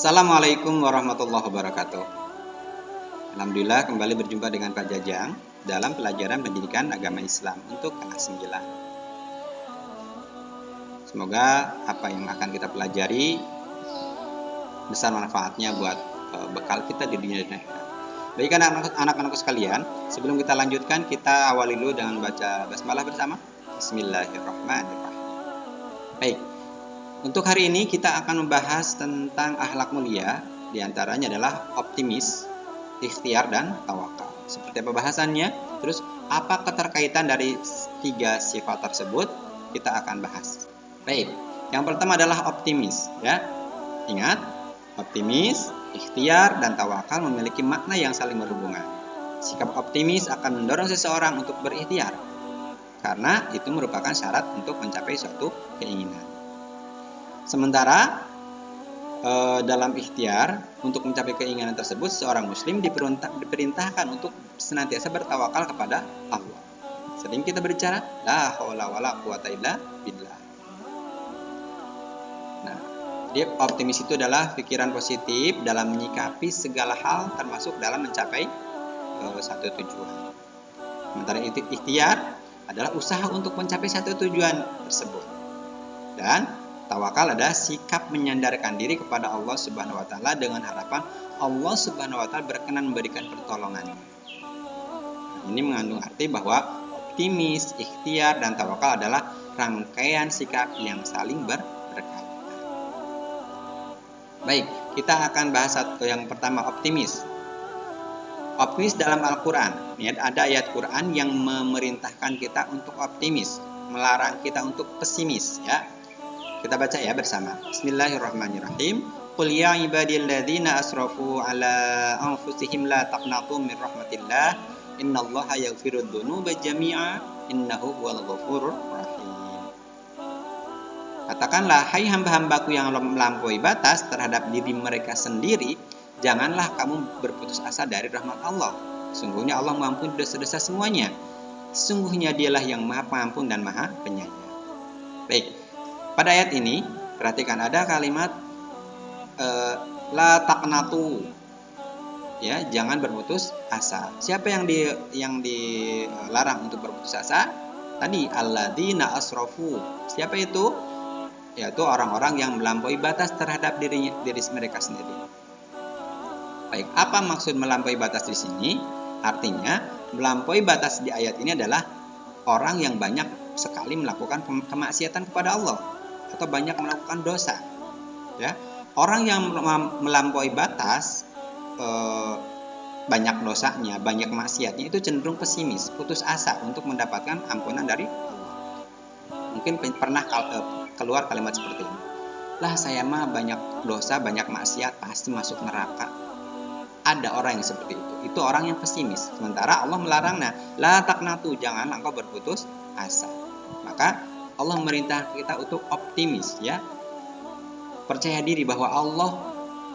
Assalamualaikum warahmatullahi wabarakatuh. Alhamdulillah kembali berjumpa dengan Pak Jajang dalam pelajaran pendidikan agama Islam untuk kelas 9. Semoga apa yang akan kita pelajari besar manfaatnya buat bekal kita di dunia dan akhirat. Baik anak-anakku sekalian, sebelum kita lanjutkan, kita awali dulu dengan baca basmalah bersama. Bismillahirrahmanirrahim. Baik. Untuk hari ini kita akan membahas tentang akhlak mulia, diantaranya adalah optimis, ikhtiar, dan tawakal. Seperti apa bahasannya? Terus apa keterkaitan dari tiga sifat tersebut? Kita akan bahas. Baik, yang pertama adalah optimis, ya. Ingat, optimis, ikhtiar, dan tawakal memiliki makna yang saling berhubungan. Sikap optimis akan mendorong seseorang untuk berikhtiar, karena itu merupakan syarat untuk mencapai suatu keinginan. Sementara dalam ikhtiar untuk mencapai keinginan tersebut, seorang muslim diperintahkan untuk senantiasa bertawakal kepada Allah. Sering kita berbicara la haula wala quwata illa billah. Nah, dia optimis itu adalah pikiran positif dalam menyikapi segala hal, termasuk dalam mencapai satu tujuan. Sementara ikhtiar adalah usaha untuk mencapai satu tujuan tersebut. Dan tawakal adalah sikap menyandarkan diri kepada Allah Subhanahu wa taala dengan harapan Allah Subhanahu wa taala berkenan memberikan pertolongannya. Ini mengandung arti bahwa optimis, ikhtiar, dan tawakal adalah rangkaian sikap yang saling berkaitan. Baik, kita akan bahas yang pertama, optimis. Optimis dalam Al-Quran, ada ayat Quran yang memerintahkan kita untuk optimis, melarang kita untuk pesimis, ya. Kita baca ya bersama. Bismillahirrahmanirrahim. Qul ya ibadilladzina asrafu ala anfusihim la taqnatu min rahmatillah. Innallaha yaghfirudz dzunuba jami'a innahu huwal ghafurur rahim. Katakanlah, hai hamba-hambaku yang melampaui batas terhadap diri mereka sendiri, janganlah kamu berputus asa dari rahmat Allah. Sungguhnya Allah mengampuni dosa-dosa semuanya. Sungguhnya Dialah yang Maha Pengampun dan Maha Penyayang. Baik. Pada ayat ini, perhatikan ada kalimat la taqnatu, ya, jangan berputus asa. Siapa yang dilarang untuk berputus asa? Tadi alladzina asrafu. Siapa itu? Yaitu orang-orang yang melampaui batas terhadap diri mereka sendiri. Baik, apa maksud melampaui batas di sini? Artinya, melampaui batas di ayat ini adalah orang yang banyak sekali melakukan kemaksiatan kepada Allah atau banyak melakukan dosa, ya. Orang yang melampaui batas, banyak dosanya, banyak maksiatnya, itu cenderung pesimis, putus asa untuk mendapatkan ampunan dari Allah. Mungkin pernah keluar kalimat seperti ini, lah saya mah banyak dosa, banyak maksiat, pasti masuk neraka. Ada orang yang seperti itu orang yang pesimis. Sementara Allah melarang, la taqnatu, jangan engkau berputus asa. Maka Allah memerintah kita untuk optimis, ya. Percaya diri bahwa Allah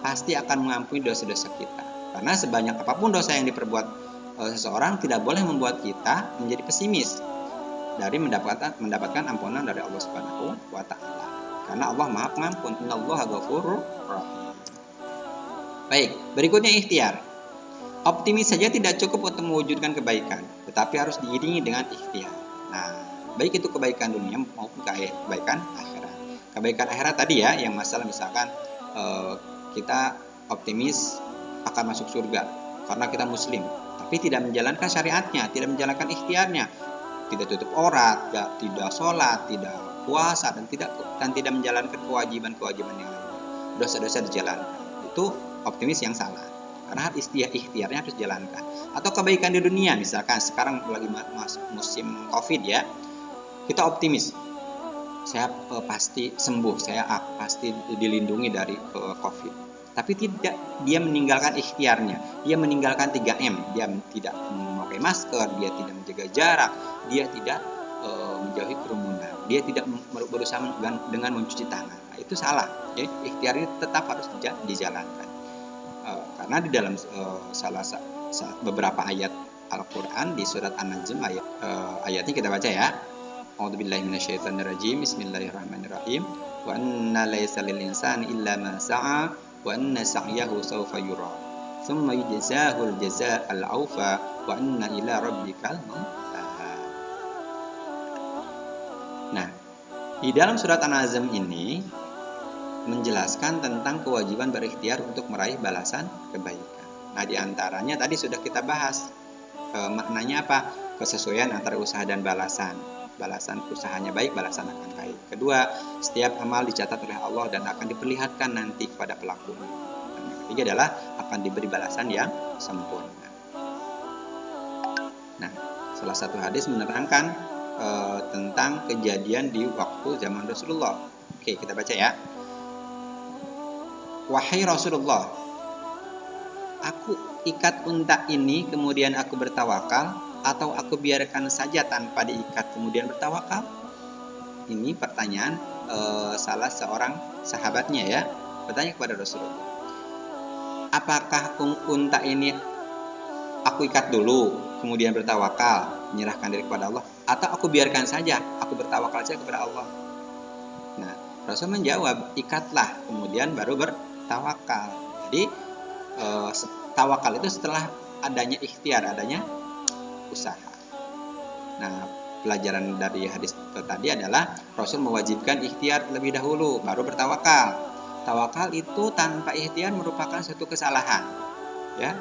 pasti akan mengampuni dosa-dosa kita. Karena sebanyak apapun dosa yang diperbuat seseorang tidak boleh membuat kita menjadi pesimis dari mendapatkan ampunan dari Allah Subhanahu wa taala. Karena Allah Maha Pengampun, innallaha ghafurur rahim. Baik, berikutnya ikhtiar. Optimis saja tidak cukup untuk mewujudkan kebaikan, tetapi harus diiringi dengan ikhtiar. Nah, baik itu kebaikan dunia maupun kebaikan akhirat. Kebaikan akhirat tadi, ya, yang masalah misalkan kita optimis akan masuk surga karena kita muslim, tapi tidak menjalankan syariatnya, tidak menjalankan ikhtiarnya, tidak tutup aurat, tidak sholat, tidak puasa, dan tidak menjalankan kewajiban-kewajiban yang lain. Dosa-dosa dijalankan. Itu optimis yang salah. Karena ikhtiarnya harus dijalankan. Atau kebaikan di dunia, misalkan sekarang lagi musim COVID, ya. Kita optimis, saya pasti sembuh, saya pasti dilindungi dari COVID. Tapi tidak, dia meninggalkan ikhtiarnya, dia meninggalkan 3M, dia tidak memakai masker, dia tidak menjaga jarak, dia tidak menjauhi kerumunan, dia tidak berusaha dengan mencuci tangan. Nah, itu salah, ya. Ikhtiarnya tetap harus dijalankan. Karena di dalam beberapa ayat Al-Quran di surat An-Najm, ayatnya kita baca, ya. A'udzubillahi minasyaitonirrajim. Bismillahirrahmanirrahim. Wa anna laisa lil insani illa ma sa'a wa anna sa'yahu sawfa yura thumma yujzahul jazaa'al awfa wa anna ila rabbikal muntaha. Nah, di dalam surat An-Nazm ini menjelaskan tentang kewajiban berikhtiar untuk meraih balasan kebaikan. Nah, di antaranya tadi sudah kita bahas maknanya apa? Kesesuaian antara usaha dan balasan. Balasan usahanya baik, balasan akan baik. Kedua, setiap amal dicatat oleh Allah dan akan diperlihatkan nanti kepada pelakunya. Dan yang ketiga adalah akan diberi balasan yang sempurna. Nah, salah satu hadis menerangkan tentang kejadian di waktu zaman Rasulullah. Oke, kita baca ya. Wahai Rasulullah, aku ikat unta ini kemudian aku bertawakal, atau aku biarkan saja tanpa diikat kemudian bertawakal? Ini pertanyaan salah seorang sahabatnya ya, bertanya kepada Rasulullah. Apakah unta ini aku ikat dulu kemudian bertawakal, menyerahkan diri kepada Allah, atau aku biarkan saja, aku bertawakal saja kepada Allah? Nah, Rasul menjawab, ikatlah kemudian baru bertawakal. Jadi tawakal itu setelah adanya ikhtiar, adanya usaha. Nah, pelajaran dari hadis tadi adalah Rasul mewajibkan ikhtiar terlebih dahulu, baru bertawakal. Tawakal itu tanpa ikhtiar merupakan suatu kesalahan. Ya,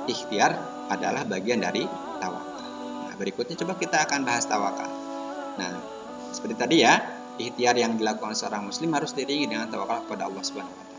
ikhtiar adalah bagian dari tawakal. Nah, berikutnya coba kita akan bahas tawakal. Nah, seperti tadi ya, ikhtiar yang dilakukan seorang muslim harus diiringi dengan tawakal kepada Allah Subhanahu wa taala.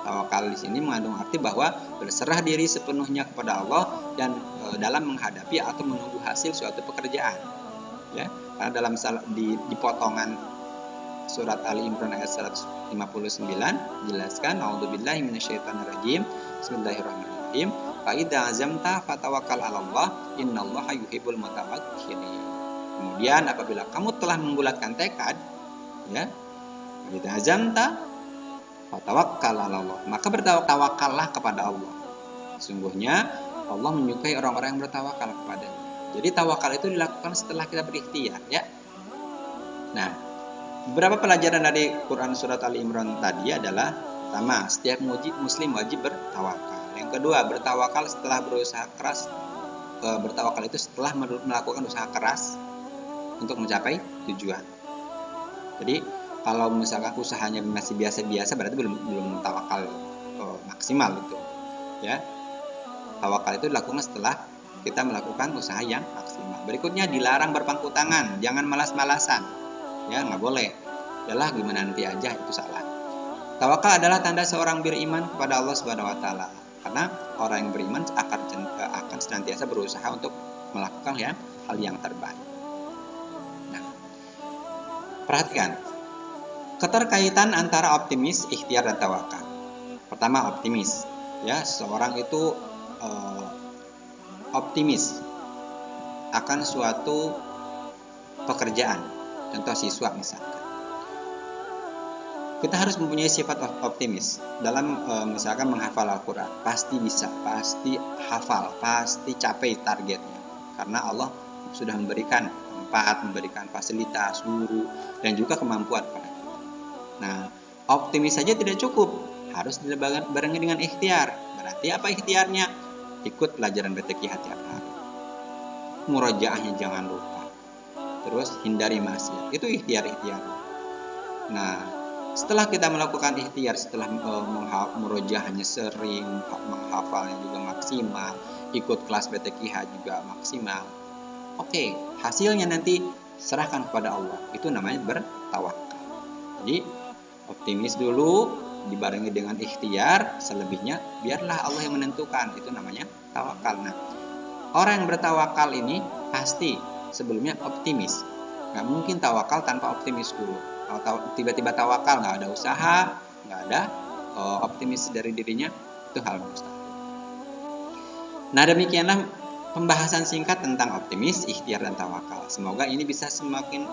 Tawakal di sini mengandung arti bahwa berserah diri sepenuhnya kepada Allah dan dalam menghadapi atau menunggu hasil suatu pekerjaan. Ya, karena dalam di potongan surat Ali Imran ayat 159 jelaskan, a'udzubillahi minasyaitonirrajim, bismillahirrahmanirrahim, fa idza azamta fatawakkal 'alallah innallaha yuhibbul mutawakkilin. Kemudian apabila kamu telah membulatkan tekad, ya, idza azamta fatawakkal 'alallah, maka bertawakallah kepada Allah. Sungguhnya Allah menyukai orang-orang yang bertawakal kepadanya. Jadi tawakal itu dilakukan setelah kita berikhtiar, ya. Nah, beberapa pelajaran dari Quran surat Ali Imran tadi adalah, pertama, setiap muslim wajib bertawakal. Yang kedua, bertawakal setelah berusaha keras. Bertawakal itu setelah melakukan usaha keras untuk mencapai tujuan. Jadi kalau misalkan usahanya masih biasa-biasa, berarti belum tawakal maksimal itu, ya. Tawakal itu dilakukan setelah kita melakukan usaha yang maksimal. Berikutnya, dilarang berpangku tangan, jangan malas-malasan, ya, nggak boleh. Adalah gimana nanti aja, itu salah. Tawakal adalah tanda seorang beriman kepada Allah Subhanahu wa taala. Karena orang yang beriman akan senantiasa berusaha untuk melakukan hal yang terbaik. Nah, perhatikan keterkaitan antara optimis, ikhtiar, dan tawakal. Pertama, optimis. Ya, seseorang itu optimis akan suatu pekerjaan. Contoh siswa misalkan. Kita harus mempunyai sifat optimis dalam misalkan menghafal Al-Quran. Pasti bisa, pasti hafal, pasti capai targetnya. Karena Allah sudah memberikan tempat, memberikan fasilitas, guru, dan juga kemampuan pada kita. Nah, optimis saja tidak cukup, harus dibarengi dengan ikhtiar. Berarti apa ikhtiarnya? Ikut pelajaran BTQH tiap hari. Murojaahnya jangan lupa. Terus hindari maksiat. Itu ikhtiar-ikhtiar. Nah, setelah kita melakukan ikhtiar, setelah murojaahnya sering, menghafalnya juga maksimal, ikut kelas BTQH juga maksimal. Oke, hasilnya nanti serahkan kepada Allah. Itu namanya bertawakal. Jadi optimis dulu dibarengi dengan ikhtiar, selebihnya biarlah Allah yang menentukan. Itu namanya tawakal. Nah, orang yang bertawakal ini pasti sebelumnya optimis. Nggak mungkin tawakal tanpa optimis dulu. Kalau tiba-tiba tawakal nggak ada usaha, nggak ada optimis dari dirinya, itu hal mustahil. Nah, demikianlah pembahasan singkat tentang optimis, ikhtiar, dan tawakal. Semoga ini bisa semakin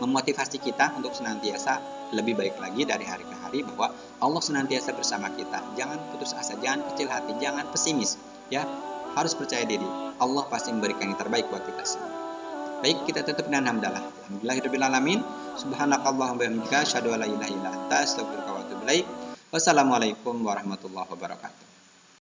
memotivasi kita untuk senantiasa lebih baik lagi dari hari ke hari, bahwa Allah senantiasa bersama kita. Jangan putus asa, jangan kecil hati, jangan pesimis, ya. Harus percaya diri. Allah pasti memberikan yang terbaik buat kita semua. Baik, kita tutup dengan hamdalah. Alhamdulillahirabbil alamin. Subhanakallahumma wa bihamdika asyhadu an la ilaha illa anta astaghfiruka wa atubu ilaik. Wassalamualaikum warahmatullahi wabarakatuh.